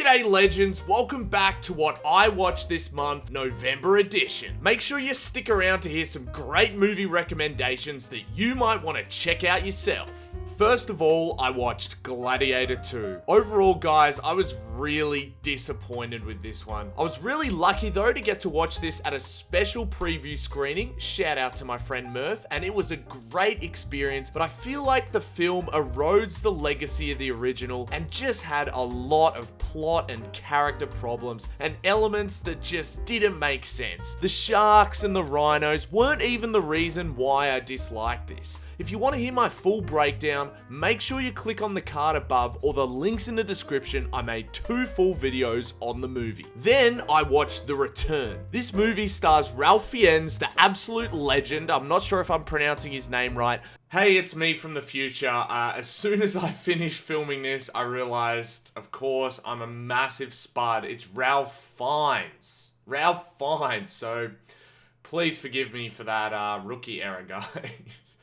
G'day legends, welcome back to what I watched this month, November edition. Make sure you stick around to hear some great movie recommendations that you might want to check out yourself. First of all, I watched Gladiator II. Overall, guys, I was really disappointed with this one. I was really lucky though to get to watch this at a special preview screening, shout out to my friend Murph, and it was a great experience, but I feel like the film erodes the legacy of the original and just had a lot of plot and character problems and elements that just didn't make sense. The sharks and the rhinos weren't even the reason why I disliked this. If you want to hear my full breakdown, make sure you click on the card above or the links in the description. I made 2 full videos on the movie. Then I watched The Return. This movie stars Ralph Fiennes, the absolute legend. I'm not sure if I'm pronouncing his name right. Hey, it's me from the future. As soon as I finished filming this, I realized, of course, I'm a massive spud. It's Ralph Fiennes. Ralph Fiennes. So please forgive me for that rookie error, guys.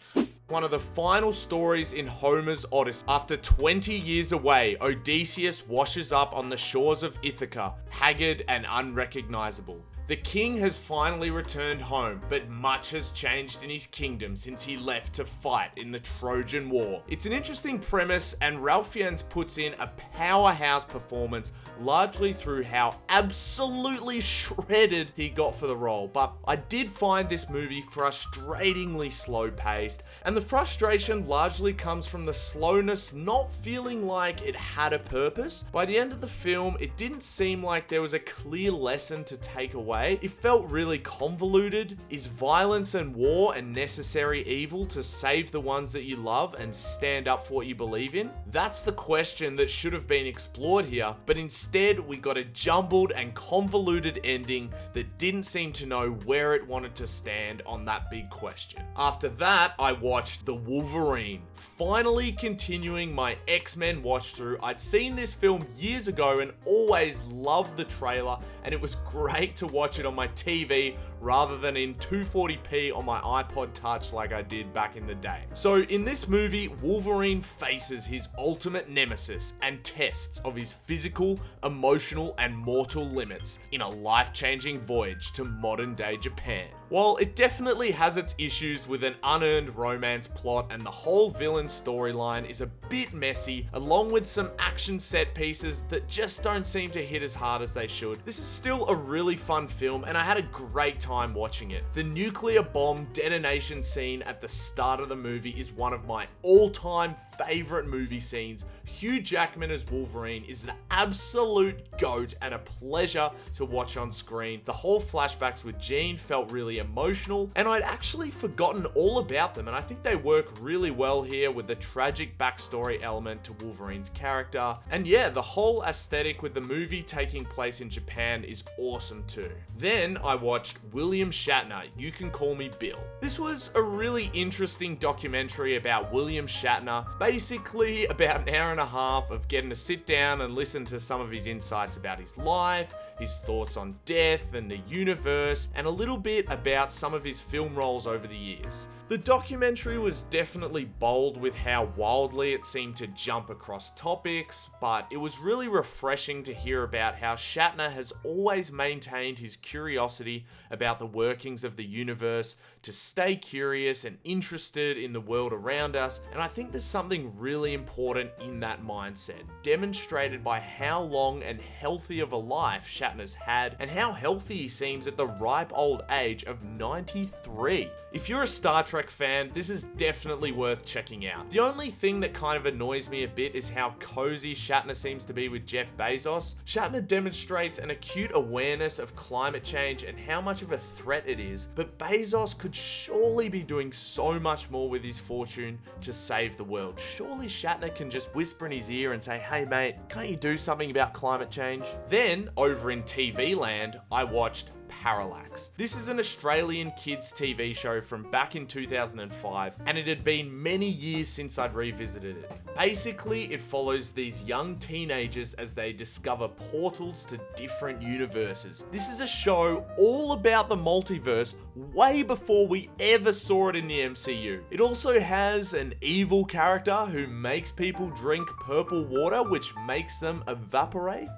One of the final stories in Homer's Odyssey. After 20 years away, Odysseus washes up on the shores of Ithaca, haggard and unrecognizable. The king has finally returned home, but much has changed in his kingdom since he left to fight in the Trojan War. It's an interesting premise, and Ralph Fiennes puts in a powerhouse performance, largely through how absolutely shredded he got for the role. But I did find this movie frustratingly slow-paced, and the frustration largely comes from the slowness not feeling like it had a purpose. By the end of the film, it didn't seem like there was a clear lesson to take away. It felt really convoluted. Is violence and war a necessary evil to save the ones that you love and stand up for what you believe in? That's the question that should have been explored here, but instead we got a jumbled and convoluted ending that didn't seem to know where it wanted to stand on that big question. After that, I watched The Wolverine, finally continuing my X-Men watch through. I'd seen this film years ago and always loved the trailer, and it was great to watch it on my TV rather than in 240p on my iPod Touch like I did back in the day. So in this movie, Wolverine faces his ultimate nemesis and tests of his physical, emotional, and mortal limits in a life-changing voyage to modern-day Japan. While it definitely has its issues with an unearned romance plot and the whole villain storyline is a bit messy, along with some action set pieces that just don't seem to hit as hard as they should, this is still a really fun film and I had a great time watching it. The nuclear bomb detonation scene at the start of the movie is one of my all-time favorite movie scenes. Hugh Jackman as Wolverine is an absolute goat and a pleasure to watch on screen. The whole flashbacks with Jean felt really emotional, and I'd actually forgotten all about them, and I think they work really well here with the tragic backstory element to Wolverine's character. And yeah, the whole aesthetic with the movie taking place in Japan is awesome too. Then I watched William Shatner, You Can Call Me Bill. This was a really interesting documentary about William Shatner, basically about an hour and a half of getting to sit down and listen to some of his insights about his life, his thoughts on death and the universe, and a little bit about some of his film roles over the years. The documentary was definitely bold with how wildly it seemed to jump across topics, but it was really refreshing to hear about how Shatner has always maintained his curiosity about the workings of the universe, to stay curious and interested in the world around us, and I think there's something really important in that mindset, demonstrated by how long and healthy of a life Shatner's had, and how healthy he seems at the ripe old age of 93. If you're a Star Trek fan, this is definitely worth checking out. The only thing that kind of annoys me a bit is how cozy Shatner seems to be with Jeff Bezos. Shatner demonstrates an acute awareness of climate change and how much of a threat it is, but Bezos could surely be doing so much more with his fortune to save the world. Surely Shatner can just whisper in his ear and say, "Hey mate, can't you do something about climate change?" Then, over in TV land, I watched Parallax. This is an Australian kids TV show from back in 2005, and it had been many years since I'd revisited it. Basically, it follows these young teenagers as they discover portals to different universes. This is a show all about the multiverse way before we ever saw it in the MCU. It also has an evil character who makes people drink purple water, which makes them evaporate.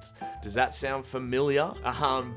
Does that sound familiar?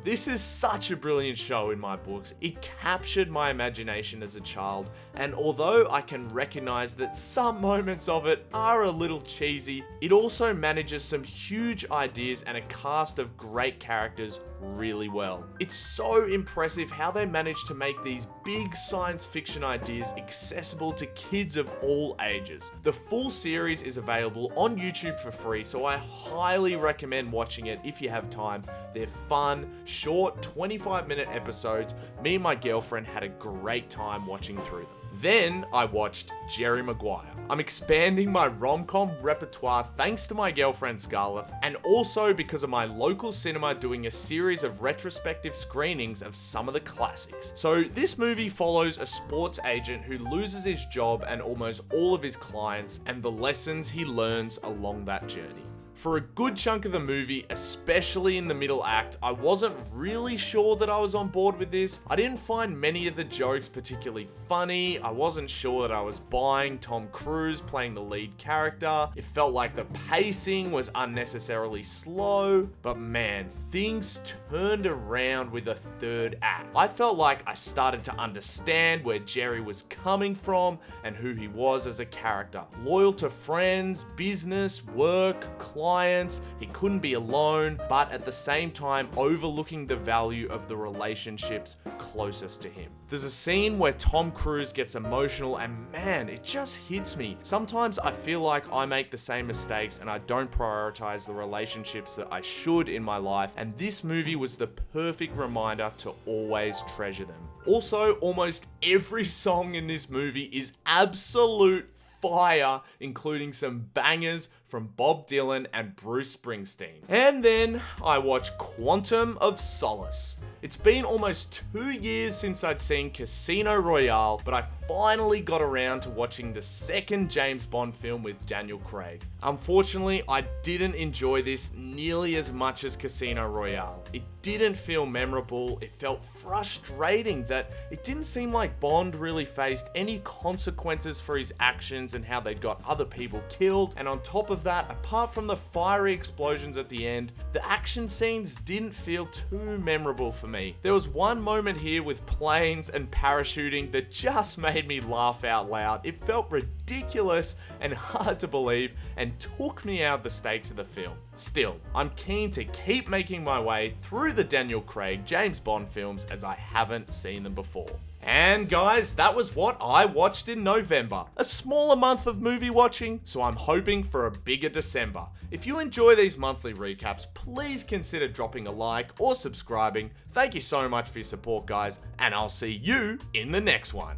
This is such a brilliant show in my books. It captured my imagination as a child, and although I can recognize that some moments of it are a little cheesy, it also manages some huge ideas and a cast of great characters really well. It's so impressive how they managed to make these big science fiction ideas accessible to kids of all ages. The full series is available on YouTube for free, so I highly recommend watching it if you have time. They're fun, short 25-minute episodes. Me and my girlfriend had a great time watching through them. Then I watched Jerry Maguire. I'm expanding my rom-com repertoire thanks to my girlfriend Scarlett, and also because of my local cinema doing a series of retrospective screenings of some of the classics. So this movie follows a sports agent who loses his job and almost all of his clients, and the lessons he learns along that journey. For a good chunk of the movie, especially in the middle act, I wasn't really sure that I was on board with this. I didn't find many of the jokes particularly funny. I wasn't sure that I was buying Tom Cruise playing the lead character. It felt like the pacing was unnecessarily slow. But man, things turned around with the third act. I felt like I started to understand where Jerry was coming from and who he was as a character. Loyal to friends, business, work, clients, he couldn't be alone, but at the same time overlooking the value of the relationships closest to him. There's a scene where Tom Cruise gets emotional and man, it just hits me. Sometimes I feel like I make the same mistakes and I don't prioritize the relationships that I should in my life, and this movie was the perfect reminder to always treasure them. Also, almost every song in this movie is absolute fire, including some bangers from Bob Dylan and Bruce Springsteen. And then I watched Quantum of Solace. It's been almost 2 years since I'd seen Casino Royale, but I finally got around to watching the second James Bond film with Daniel Craig. Unfortunately, I didn't enjoy this nearly as much as Casino Royale. It didn't feel memorable. It felt frustrating that it didn't seem like Bond really faced any consequences for his actions and how they'd got other people killed. And on top of that, apart from the fiery explosions at the end, the action scenes didn't feel too memorable for me. There was one moment here with planes and parachuting that just made me laugh out loud. It felt ridiculous and hard to believe and took me out of the stakes of the film. Still, I'm keen to keep making my way through the Daniel Craig James Bond films as I haven't seen them before. And guys, that was what I watched in November. A smaller month of movie watching, so I'm hoping for a bigger December. If you enjoy these monthly recaps, please consider dropping a like or subscribing. Thank you so much for your support, guys, and I'll see you in the next one.